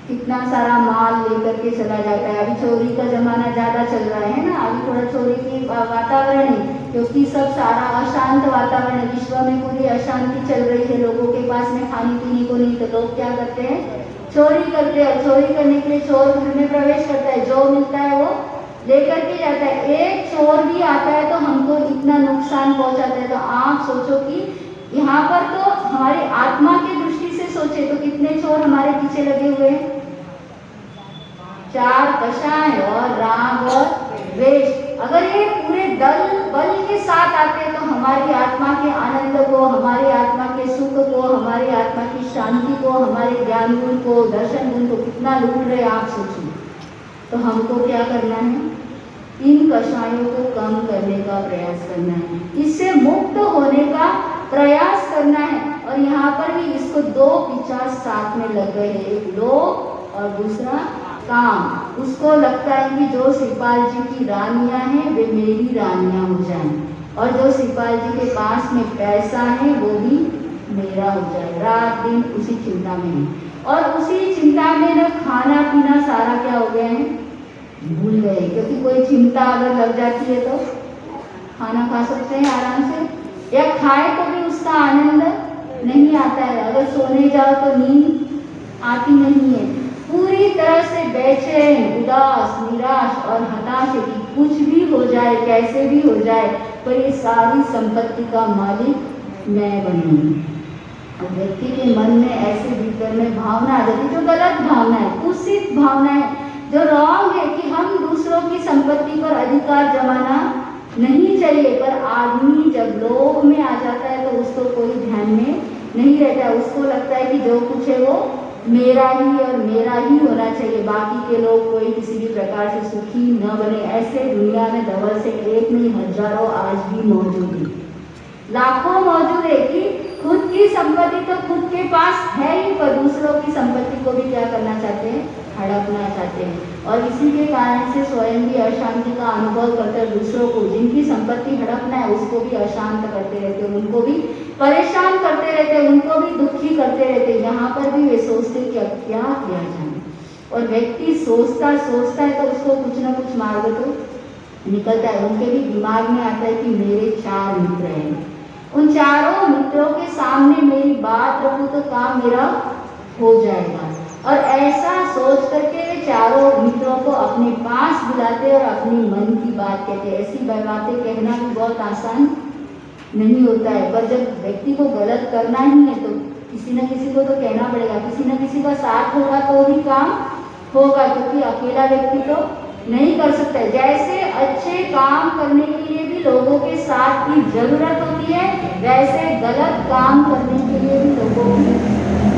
कितना सारा माल लेकर के चला जाता है। अभी चोरी का जमाना ज्यादा चल रहा है ना, अभी थोड़ा चोरी की वातावरण है क्योंकि सब सारा अशांत वातावरण है। विश्व में पूरी अशांति चल रही है, लोगों के पास में खाने पीने को नहीं, तो लोग क्या करते हैं? चोरी करते हैं। चोरी करने के लिए चोर घर में प्रवेश करता है, जो मिलता है वो लेकर के जाता है। एक चोर भी आता है तो हमको इतना नुकसान पहुंचाता है। तो आप सोचो कि यहाँ पर तो हमारी आत्मा की दृष्टि से सोचे तो कितने चोर हमारे पीछे लगे हुए हैं? 4 कषाय और राग और द्वेष। अगर ये पूरे बल के साथ आते हैं तो हमारी आत्मा के आनंद को, हमारी आत्मा के सुख को, हमारी आत्मा की शांति को, हमारे ज्ञान गुण को, दर्शन गुण को कितना लूट रहे आप सोचिए। तो हमको क्या करना है? इन कषायों को कम करने का प्रयास करना है, इससे मुक्त होने का प्रयास करना है। और यहाँ पर भी इसको 2 पिचास साथ में लग गए हैं, एक लोभ और दूसरा काम। उसको लगता है कि जो श्रीपाल जी की रानियां हैं वे मेरी रानियां हो जाएं और जो श्रीपाल जी के पास में पैसा है वो भी मेरा हो जाए, रात दिन उसी चिंता में है। और उसी चिंता में न खाना पीना सारा क्या हो गया है, भूल गए। क्योंकि कोई चिंता अगर लग जाती है तो खाना खा सकते हैं आराम से, या खाए तो भी उसका आनंद नहीं आता है। अगर सोने जाओ तो नींद आती नहीं है। पूरी तरह से बेचैन, उदास, निराश और हताश है कि कुछ भी हो जाए, कैसे भी हो जाए, पर ये सारी संपत्ति का मालिक मैं बनूंगी। और व्यक्ति के मन में ऐसे भीतर में भावना आ जाती, जो गलत भावना है, कुत्सित भावना है, जो रॉन्ग है कि हम दूसरों की संपत्ति पर अधिकार जमाना नहीं चाहिए। पर आदमी जब लोभ में आ जाता है तो उसको कोई ध्यान में नहीं रहता। उसको लगता है कि जो कुछ है वो मेरा ही और मेरा ही होना चाहिए, बाकी के लोग कोई किसी भी प्रकार से सुखी न बने। ऐसे दुनिया में डबल से एक नहीं, हजारों आज भी मौजूद है, लाखों मौजूद है कि खुद की संपत्ति तो खुद के पास है ही, पर दूसरों की संपत्ति को भी क्या करना चाहते हैं, हड़पना चाहते हैं। और इसी के कारण से स्वयं भी अशांति का अनुभव करते, दूसरों को जिनकी संपत्ति हड़पना है उसको भी अशांत करते रहते, उनको भी परेशान करते रहते, उनको भी दुखी करते रहते। यहाँ पर भी वे सोचते कि अब क्या किया जाए। और व्यक्ति सोचता है तो उसको कुछ ना कुछ मार्ग तो निकलता है। उनके भी दिमाग में आता है कि मेरे 4 मित्र हैं, उन चारों मित्रों के सामने मेरी बात रखूं तो काम मेरा हो जाएगा। और ऐसा सोच करके वे चारों मित्रों को अपने पास बुलाते और अपनी मन की बात कहते। ऐसी बातें कहना भी बहुत आसान नहीं होता है, पर जब व्यक्ति को गलत करना ही है तो किसी न किसी को तो कहना पड़ेगा, किसी न किसी का साथ होगा तो ही काम होगा, क्योंकि अकेला व्यक्ति तो नहीं कर सकता। जैसे अच्छे काम करने के लिए भी लोगों के साथ की जरूरत होती है, वैसे गलत काम करने के लिए भी लोगों की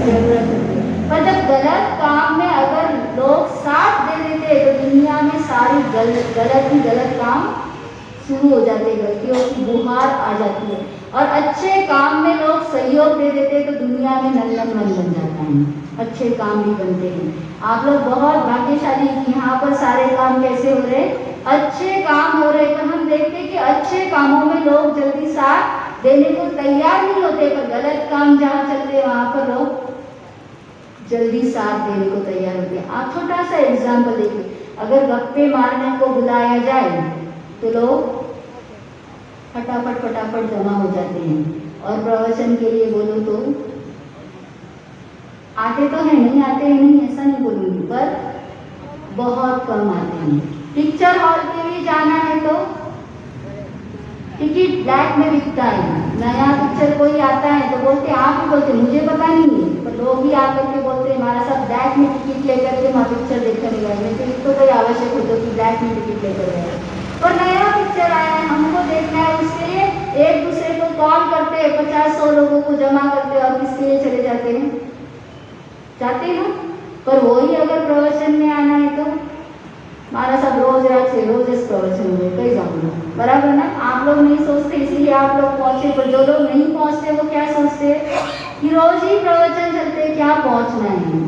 जरूरत होती है। पर जब गलत काम में अगर लोग साथ दे देते तो दुनिया में सारी गलत काम शुरू हो जाते, गलतियों की बुहार आ जाती है। और अच्छे काम में लोग सहयोग दे देते तो दुनिया में नंदनवन बन जाता है, अच्छे काम भी बनते हैं। आप लोग बहुत भाग्यशाली कि यहाँ पर सारे काम कैसे हो रहे, अच्छे काम हो रहे। पर हम देखते कि अच्छे कामों में लोग जल्दी साथ देने को तैयार नहीं होते, पर गलत काम जहाँ चलते वहाँ पर लोग जल्दी साथ देने को तैयार होते हैं। आप छोटा सा एग्जाम्पल देखिए, अगर गप्पे मारने को बुलाया जाए तो लोग फटाफट जमा हो जाते हैं। और प्रवचन के लिए बोलो तो आते तो हैं, नहीं आते नहीं ऐसा नहीं बोलूंगी, पर बहुत कम आते हैं। पिक्चर हॉल के लिए जाना है तो टिकट ब्लैक में बिकता है। नया पिक्चर कोई आता है तो बोलते, आप ही बोलते मुझे पता नहीं है, पर लोग भी आकर के बोलते हमारा सब ब्लैक में टिकट लेकर के वहाँ पिक्चर देखने गए। तो कोई आवश्यक हो तो कि ब्लैक में टिकट लेकर गए, पर नया पिक्चर आया है हमको देखना है, उसके लिए एक दूसरे को कॉल करते हैं, 50-100 लोगों को जमा करते और किसके लिए चले जाते हैं, जाते हैं। पर वही अगर प्रवचन में आना है तो हमारा सब रोज प्रवचन हुए कई जाऊंगा, बराबर ना। आप लोग नहीं सोचते इसीलिए आप लोग पहुंचे, पर जो लोग नहीं पहुंचते वो क्या सोचते कि रोज ही प्रवचन चलते, क्या पहुंचना है।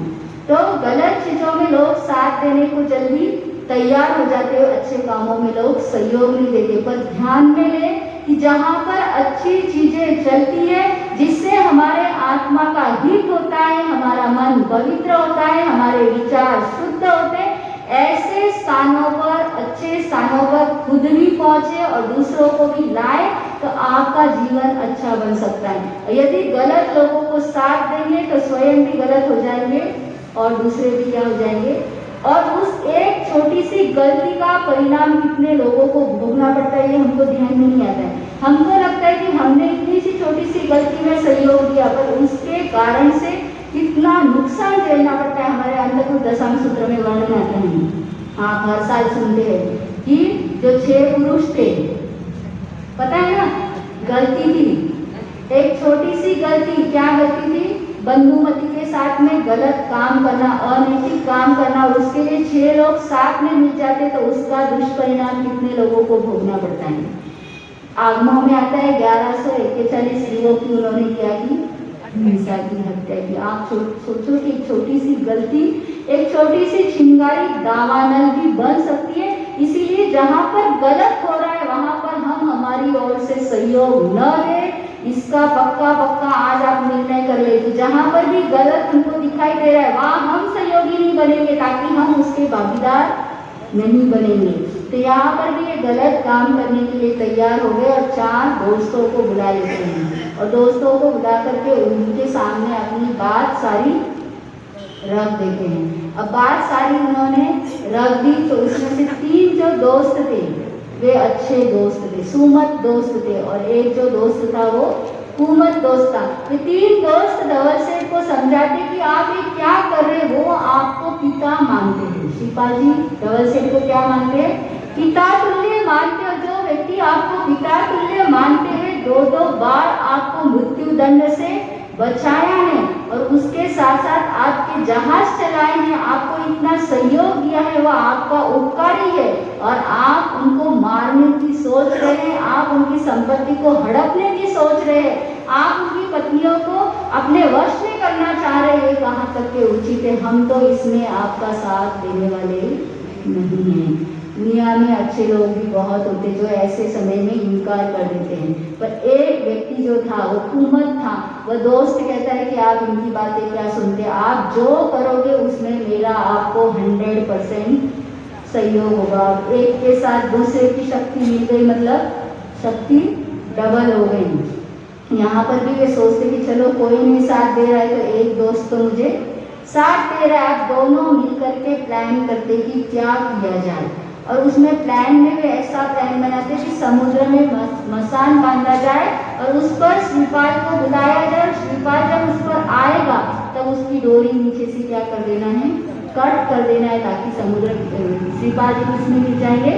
तो गलत चीजों में लोग साथ देने को जल्दी तैयार हो जाते हो, अच्छे कामों में लोग सहयोग नहीं देते। पर ध्यान में ले कि जहाँ पर अच्छी चीजें चलती है, जिससे हमारे आत्मा का हित होता है, हमारा मन पवित्र होता है, हमारे विचार शुद्ध होते हैं, ऐसे स्थानों पर, अच्छे स्थानों पर खुद भी पहुंचे और दूसरों को भी लाए तो आपका जीवन अच्छा बन सकता है। यदि गलत लोगों को साथ देंगे तो स्वयं भी गलत हो जाएंगे और दूसरे भी क्या हो जाएंगे। और उस एक छोटी सी गलती का परिणाम कितने लोगों को भोगना पड़ता है, ये हमको ध्यान में नहीं आता है। हमको लगता है कि हमने इतनी सी छोटी सी गलती में सहयोग दिया, पर उसके कारण से कितना नुकसान झेलना पड़ता है। हमारे अंतर्गत दशम सूत्र में वर्णन आता है, आप हर साल सुनते हैं कि जो 6 पुरुष थे, पता है ना, गलती थी, एक छोटी सी गलती। क्या गलती थी? बंधुमती के साथ में गलत काम करना, अनैतिक काम करना, और उसके लिए 6 लोग साथ में मिल जाते तो उसका दुष्परिणाम कितने लोगों को भोगना पड़ता है। आगमों में आता है 1141 स्त्रियों की उन्होंने क्या की, हिंसा की, हत्या की। आप सोचो कि एक छोटी सी गलती, एक छोटी सी चिंगारी दावानल भी बन सकती है। इसीलिए जहाँ पर गलत हो रहा है वहाँ पर हम हमारी ओर से सहयोग न दें, इसका पक्का पक्का आज आप निर्णय कर ले। तो जहाँ पर भी गलत उनको दिखाई दे रहा है वहाँ हम सहयोगी नहीं बनेंगे, ताकि हम उसके भागीदार नहीं बनेंगे। तो यहाँ पर भी ये गलत काम करने के लिए तैयार हो गए और 4 दोस्तों को बुला लेते हैं और दोस्तों को बुला करके उनके सामने अपनी बात सारी रख देते हैं। अब बात सारी उन्होंने रख दी तो उसमें से 3 जो दोस्त थे वे अच्छे दोस्त थे, सुमत दोस्त थे, और एक जो दोस्त था वो कुमत दोस्त था। ये 3 दोस्त धवल सेठ को समझाते कि आप ये क्या कर रहे, वो आपको पिता मानते हैं। श्रीपाल जी धवल सेठ को क्या मानते हैं? पिता तुल्य मानते हो। जो व्यक्ति आपको पिता तुल्य मानते हैं 2-2 बार आपको मृत्यु दंड से बचाया है और उसके साथ साथ आपके जहाज चलाए हैं, आपको इतना सहयोग दिया है, वह आपका उपकारी है और आप उनको मारने की सोच रहे हैं, आप उनकी संपत्ति को हड़पने की सोच रहे हैं, आप उनकी पत्नियों को अपने वश में करना चाह रहे हैं। कहाँ तक के उचित है? हम तो इसमें आपका साथ देने वाले नहीं हैं। दुनिया में अच्छे लोग भी बहुत होते जो ऐसे समय में इनकार कर देते हैं, पर एक व्यक्ति जो था वो कुमत था, वह दोस्त कहता है कि आप इनकी बातें क्या सुनते, आप जो करोगे उसमें मेरा आपको 100% सहयोग होगा। एक के साथ दूसरे की शक्ति मिल गई, मतलब शक्ति डबल हो गई। यहाँ पर भी वे सोचते कि चलो कोई नहीं साथ दे रहा है तो एक दोस्त तो मुझे साथ दे रहा है, आप दोनों मिलकर के प्लान करते कि क्या किया जाए। और उसमें प्लान में वे ऐसा प्लान बनाते कि समुद्र में मसान बांधा जाए और उस पर श्रीपाल को बुलाया जाए। श्रीपाल जब उस पर आएगा तब उसकी डोरी नीचे से क्या कर देना है, कट कर देना है, ताकि समुद्र श्रीपाल जी किसमें गिर जाएंगे,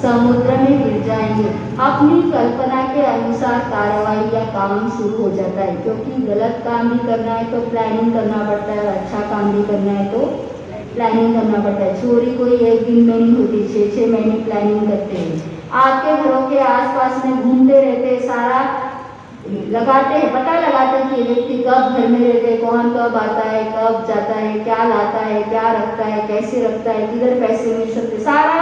समुद्र में गिर जाएंगे। अपनी कल्पना के अनुसार कार्रवाई या काम शुरू हो जाता है, क्योंकि गलत काम भी करना है तो प्लानिंग करना पड़ता है, अच्छा काम भी करना है तो प्लानिंग करना पड़ता है। चोरी कोई एक दिन में नहीं होती, 6-6 महीने प्लानिंग करते हैं। आपके घरों के आसपास में घूमते रहते हैं, सारा लगाते हैं, पता लगाते हैं कि ये व्यक्ति कब घर में रहते हैं, कौन कब आता है, कब जाता है, क्या लाता है, क्या रखता है, कैसे रखता है, किधर पैसे मिल सकते, सारा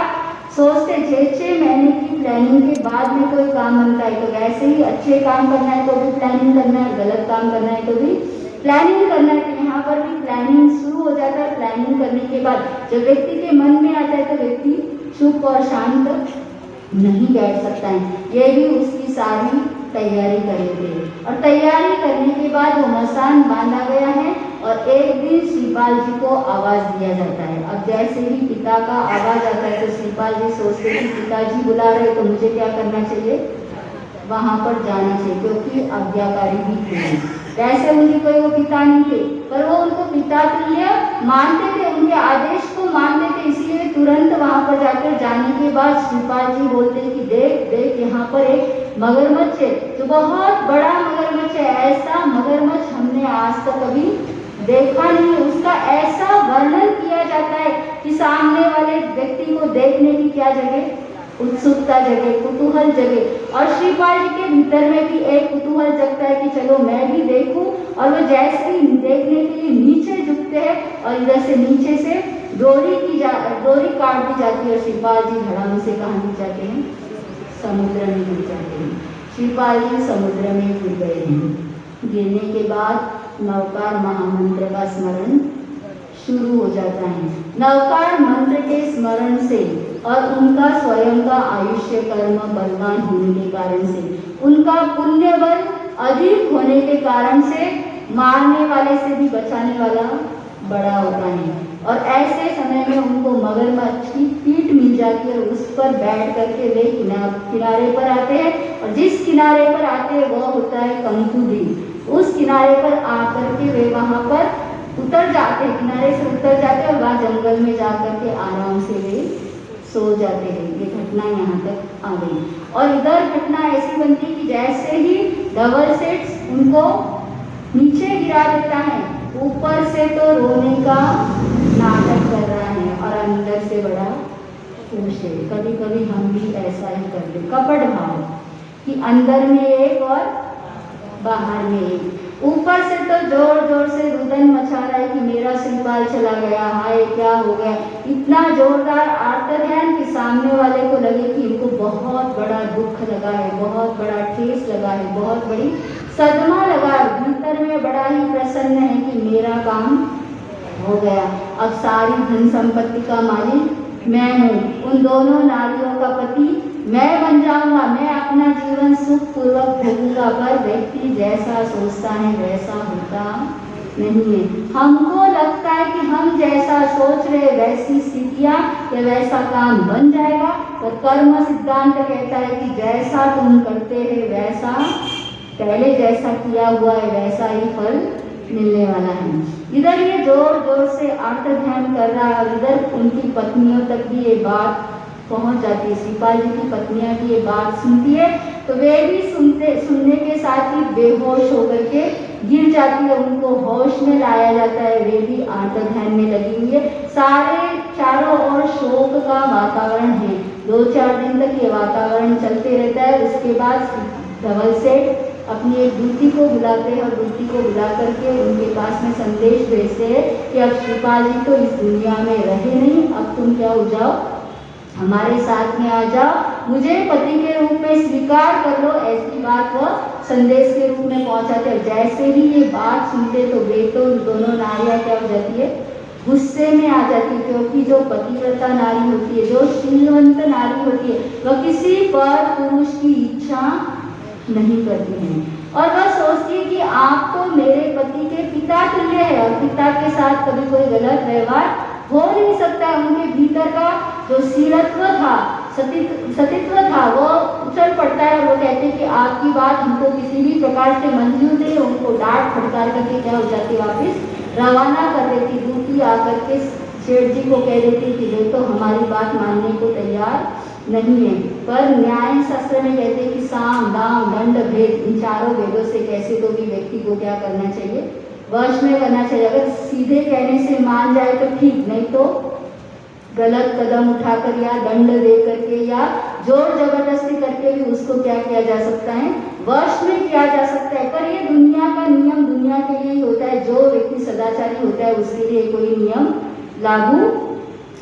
सोचते। 6-6 महीने की प्लानिंग के बाद में कोई काम बनता है। तो वैसे ही अच्छे काम करना है तो भी प्लानिंग करना है, गलत काम करना है तो भी प्लानिंग करना है। तो यहाँ पर भी प्लानिंग शुरू हो जाता है। प्लानिंग करने के बाद जब व्यक्ति के मन में आता है तो व्यक्ति चुप और शांत नहीं बैठ सकता है। ये भी उसकी सारी तैयारी करेंगे और तैयारी करने के बाद वो मसान बांधा गया है और एक दिन श्रीपाल जी को आवाज दिया जाता है। अब जैसे ही पिता का आवाज आता है तो श्रीपाल जी सोचते कि पिताजी बुला रहे तो मुझे क्या करना चाहिए, वहां पर जाना चाहिए, क्योंकि आज्ञाकारी भी थे। वैसे उनके कोई वो पिता नहीं थे, पर वो उनको पिता तुल्य मानते थे, उनके आदेश को मानते थे, इसलिए तुरंत वहां पर जाकर जाने के बाद श्रीपाल जी बोलते हैं कि देख देख यहाँ पर एक मगरमच्छ है, जो बहुत बड़ा मगरमच्छ है, ऐसा मगरमच्छ हमने आज तक कभी देखा नहीं है। उसका ऐसा वर्णन किया जाता है कि सामने वाले व्यक्ति को देखने की क्या जगह, उत्सुकता जगे, कुतूहल जगे। और श्रीपाल जी के भीतर में भी एक कुतूहल जगता है कि चलो मैं भी देखूं। और वो जैसे ही देखने के लिए नीचे झुकते हैं और इधर से नीचे से डोरी काट दी जाती है और श्रीपाल जी धड़ाम से कहाँ गिर जाते हैं, समुद्र में गिर जाते हैं। श्रीपाल जी समुद्र में गिर गए हैं। गिरने के बाद नवकार महामंत्र का स्मरण शुरू हो जाता है। नवकार मंत्र के स्मरण से और उनका स्वयं का आयुष्य कर्म बलवान होने के कारण से, उनका पुण्य बल अधिक होने के कारण से मारने वाले से भी बचाने वाला बड़ा होता है। और ऐसे समय में उनको मगरमच्छ की पीठ मिल जाती है और उस पर बैठ करके वे किनारे पर आते हैं। और जिस किनारे पर आते हैं वह होता है कंकुद्वीप। उस किनारे पर आकर के वे वहाँ पर उतर जाते हैं, किनारे से उतर जाते हैं और वहाँ जंगल में जाकर के आराम से वे सो जाते हैं। ये घटना यहाँ तक आ गई। और इधर घटना ऐसी बनती कि जैसे ही धवल सेठ उनको नीचे गिरा देता है, ऊपर से तो रोने का नाटक कर रहा है और अंदर से बड़ा खुश है। कभी कभी हम भी ऐसा ही करते, कपट भाव कि अंदर में एक और बाहर में एक। ऊपर से तो जोर जोर से रुदन मचा रहा है कि मेरा श्रीपाल चला गया, हाय क्या हो गया। इतना जोरदार आर्तध्यान कि सामने वाले को लगे कि इनको बहुत बड़ा दुख लगा है, बहुत बड़ा ठेस लगा है, बहुत बड़ी सदमा लगा है। भीतर में बड़ा ही प्रसन्न है कि मेरा काम हो गया, अब सारी धन संपत्ति का मालिक मैं हूँ, उन दोनों नारियों का पति मैं बन जाऊंगा, मैं अपना जीवन सुख पूर्वक भोगूंगा। पर व्यक्ति जैसा सोचता है वैसा होता नहीं है। हमको लगता है कि हम जैसा सोच रहे वैसी स्थितियां या वैसा काम बन जाएगा, और कर्म सिद्धांत कहता है कि जैसा तुम करते हैं वैसा, पहले जैसा किया हुआ है वैसा ही फल मिलने वाला है। इधर ये जोर जोर से आर्त ध्यान कर रहा है, और इधर उनकी पत्नियों तक भी ये बात पहुंच जाती है। श्रीपाल जी की पत्नियां भी ये बात सुनती है तो वे भी सुनने के साथ ही बेहोश होकर के गिर जाती है, उनको होश में लाया जाता है, वे भी आर्त ध्यान में लगी हुई है। सारे चारों ओर शोक का वातावरण है, 2-4 दिन तक ये वातावरण चलते रहता है। उसके बाद धवल सेठ अपनी एक दूती को बुलाते हैं, और दूती को बुला करके उनके पास में संदेश भेजते हैं कि अब श्रीपाल जी तो इस दुनिया में रहे नहीं, अब तुम क्या हो जाओ, हमारे साथ में आ जाओ, मुझे पति के रूप में स्वीकार कर लो। ऐसी बात वह संदेश के रूप में पहुंचाते हैं। जैसे ही ये बात सुनते तो वे तो दोनों नारियां क्या हो जाती है, गुस्से में आ जाती है, क्योंकि जो पतिव्रता नारी होती है, जो शीलवंत नारी होती है, वह किसी पर पुरुष की इच्छा नहीं करती है, और वह सोचती है कि आप तो मेरे पति के पिता तुल्य है, और पिता के साथ कभी कोई गलत व्यवहार हो नहीं सकता। उनके भीतर का जो शीलत्व था, सतीत्व था, वो उछल पड़ता है, और वो कहते हैं कि आपकी बात हमको किसी भी प्रकार से मंजूर नहीं। उनको डांट फटकार करके क्या हो जाती, वापिस रवाना कर देती। दूती आकर के सेठ जी को कह देती कि वे तो हमारी बात मानने को तैयार नहीं है। पर न्याय शास्त्र में कहते हैं कि साम दाम दंड भेद, इन चारों वेदों से कैसे तो भी व्यक्ति को क्या करना चाहिए, वश में करना चाहिए। अगर सीधे कहने से मान जाए तो ठीक, नहीं तो गलत कदम उठाकर या दंड दे करके या जोर जबरदस्ती करके भी उसको क्या किया जा सकता है, वश में किया जा सकता है। पर ये दुनिया का नियम दुनिया के लिए ही होता है। जो व्यक्ति सदाचारी होता है उसके लिए कोई नियम लागू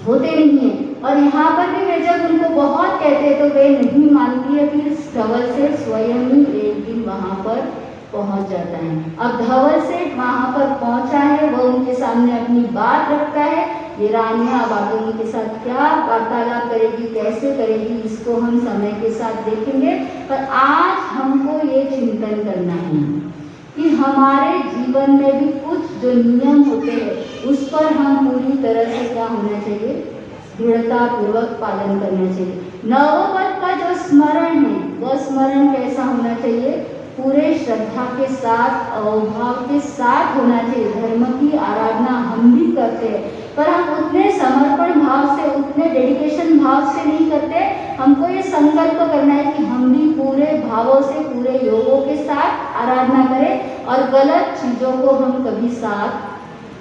होते नहीं है। और यहाँ पर भी वे जब उनको बहुत कहते हैं तो वे नहीं मानती है। फिर धवल सेठ स्वयं ही एक दिन वहाँ पर पहुँच जाता है। अब धवल सेठ वहाँ पर पहुँचा है, वह उनके सामने अपनी बात रखता है। ये रानियाँ अब आगे उनके साथ क्या वार्तालाप करेगी, कैसे करेगी, इसको हम समय के साथ देखेंगे। पर आज हमको ये चिंतन करना है कि हमारे जीवन में भी कुछ जो नियम होते हैं उस पर हम पूरी तरह से क्या होना चाहिए, दृढ़ता पूर्वक पालन करना चाहिए। नववत का जो स्मरण है वह स्मरण कैसा होना चाहिए, पूरे श्रद्धा के साथ, अवभाव के साथ होना चाहिए। धर्म की आराधना हम भी करते हैं, पर हम उतने समर्पण भाव से, उतने डेडिकेशन भाव से नहीं करते। हमको ये संकल्प करना है कि हम भी पूरे भावों से, पूरे योगों के साथ आराधना करें, और गलत चीज़ों को हम कभी साथ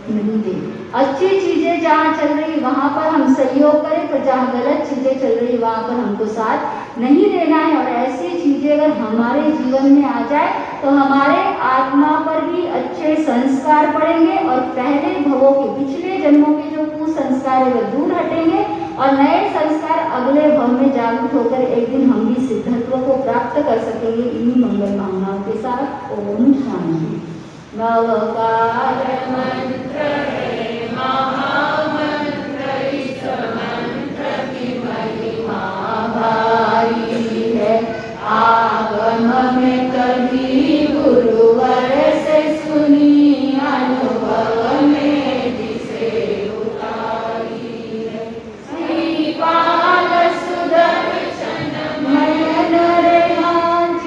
नहीं दें। अच्छी चीज़ें जहाँ चल रही वहाँ पर हम सहयोग करें, पर जहाँ गलत चीज़ें चल रही वहाँ पर हमको साथ नहीं देना है। और ऐसी चीज़ें अगर हमारे जीवन में आ जाए तो हमारे आत्मा पर भी अच्छे संस्कार पड़ेंगे, और पहले भवों के, पिछले जन्मों के जो कुसंस्कार है वह दूर हटेंगे, और नए संस्कार अगले भव में जागृत होकर एक दिन हम भी सिद्धत्व को प्राप्त कर सकेंगे। इन्हीं मंगल कामनाओं के साथ ओम शांति। नवकार मंत्र है महामंत्र, इस मंत्र की महिमा भारी है। आगम में कभी गुरुवर से सुनी, अनुभव में जिसे उतारी है। श्रीपाल सुदर्शन नयन रेहा,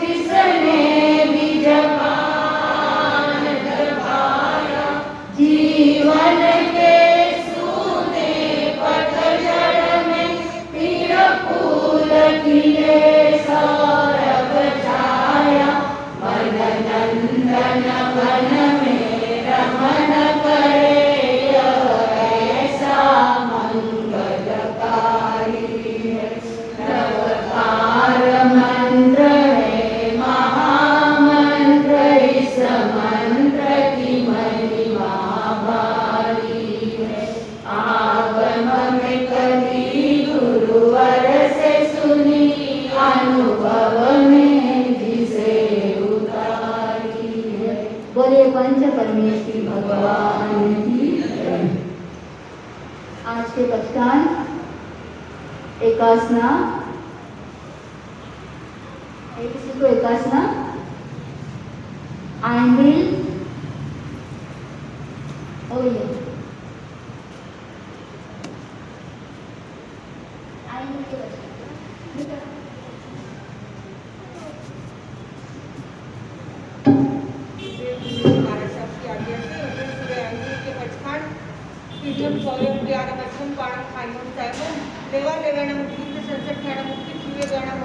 जिसने भी जपा जीवन के पहचान एकासना, किसी को एकासना, आइंबिल, ओ ये आइंबिल के बच्चे पीडीएफ वॉल्यूम 11 पासून पाठ 5 लेवा लेव्याना मुक्ती संसद खेळा मुक्ती किवे गाणं